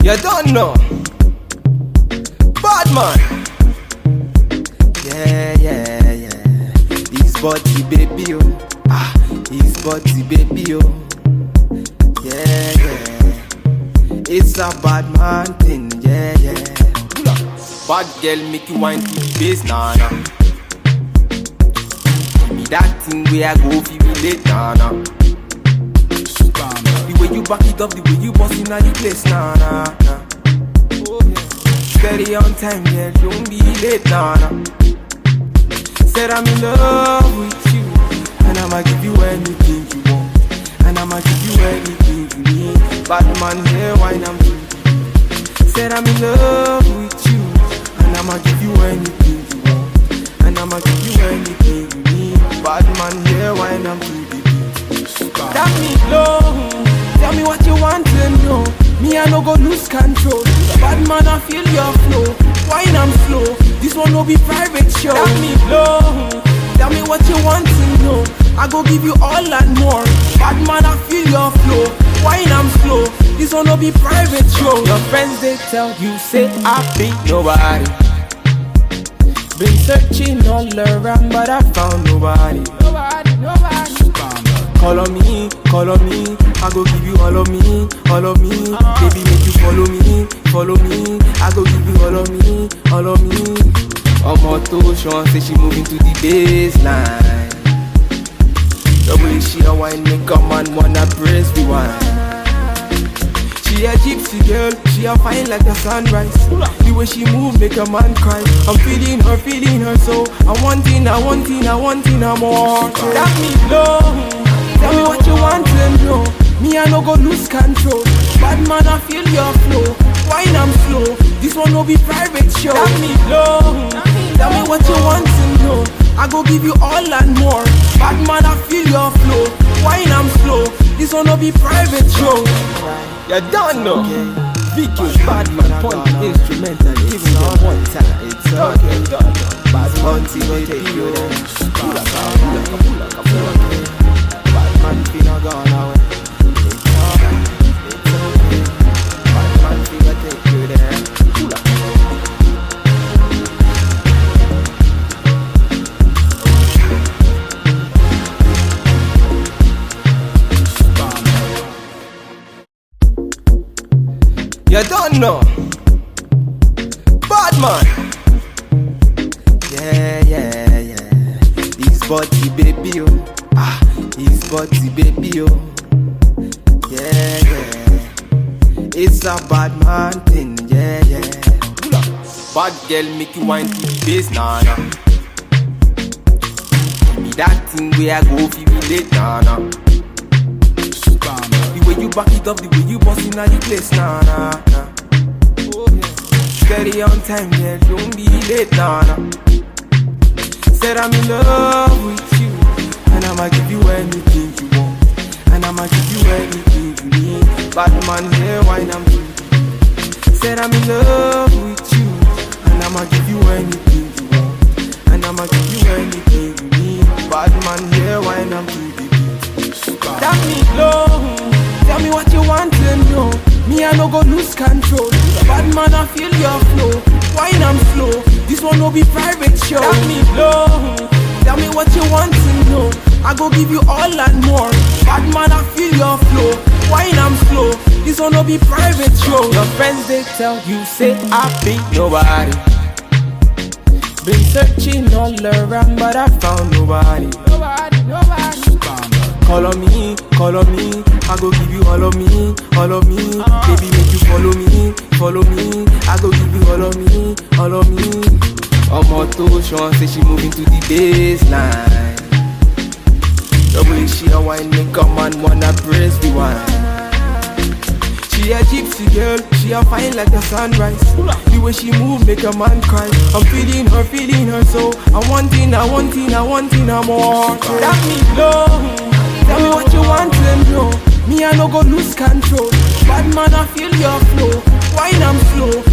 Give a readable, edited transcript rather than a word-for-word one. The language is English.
You don't know. Bad man. Yeah. This body baby, oh. His body baby, oh. Yeah. It's a bad man thing, yeah. Bad girl make you wine to the bass, nah. Give me that thing where I go feel relate, nah. The way you back it up, the way you bust in the place, nah. Steady on time, yeah, don't be late, nah. Said I'm in love with you, and I'ma give you anything you want, and I'ma give you anything you need. Bad man here, wine I'm doing. Said I'm in love with you, and I'ma give you anything you want, and I'ma give you anything you need. Bad man here, wine I'm doing. Tell me low, tell me what you want to know. Me I no go lose control. Bad man I feel your flow. Wine I'm slow. This one no be private show. Tell me low, tell me what you want to know. I go give you all and more. Bad man I feel your flow. Wine I'm slow. This one no be private show. Your friends they tell you say I be nobody. Been searching all around but I found nobody. Nobody. Call on me, I go give you all of me. Baby, make you follow me. I go give you all of me. Omo to Sean say she moving to the baseline. The way she a wine make a man wanna praise the wine. She a gypsy girl, she a fine like the sunrise. The way she move make a man cry. I'm feeling her so I'm wanting more. Tell me low, tell me what you want to know. Me I no go lose control. Bad man I feel your flow. Wine I'm slow. This one no be private show. Tell me low, tell me what you want to know. I go give you all and more. Bad man I feel your flow. Wine I'm slow. This one no be private show. You don't know. Vicky's bad man point the instrumental. Even on one time. It's okay. Bad man will take you there. Pull up. Bad man finna gone away. It's okay. Bad man finna take you there. Pull up. You don't know. Bad man. Yeah. His body baby, oh. His body baby, oh. Yeah. It's a bad man thing, yeah. Bad girl make you wine to the bass, nah. Give me that thing where I go feel relate, nah. The way you back it up, the way you bust in the place, nah. Steady on time, yeah, don't be late, nah. Said I'm in love with you, and I'ma give you anything you want, and I'ma give you anything you need. Bad man here, wine I'm doing. Said I'm in love with you, and I'ma give you anything you want, and I'ma give you anything you need. Bad man here, wine I'm doing. Tell me low, tell me what you want to know. Me I no go lose control. Bad man I feel your flow. Wine I'm slow. This one no be private show. Tell me low, tell me what you want to know. I go give you all and more. Bad man I feel your flow. Wine I'm slow. This one no be private show. Your friends they tell you say I be nobody. Been searching all around but I found nobody. Nobody. Call on me, I go give you all of me. Baby, make you follow me. I go give you all of me. Omo to Sean say she moving to the baseline. The way she a wine make a man wanna praise the wine. She a gypsy girl, she a fine like the sunrise. The way she move make a man cry. I'm feeling her so I'm wanting more. Tell me low, tell me what you want to know. Me I no go lose control. Bad man I feel your flow. Wine I'm slow.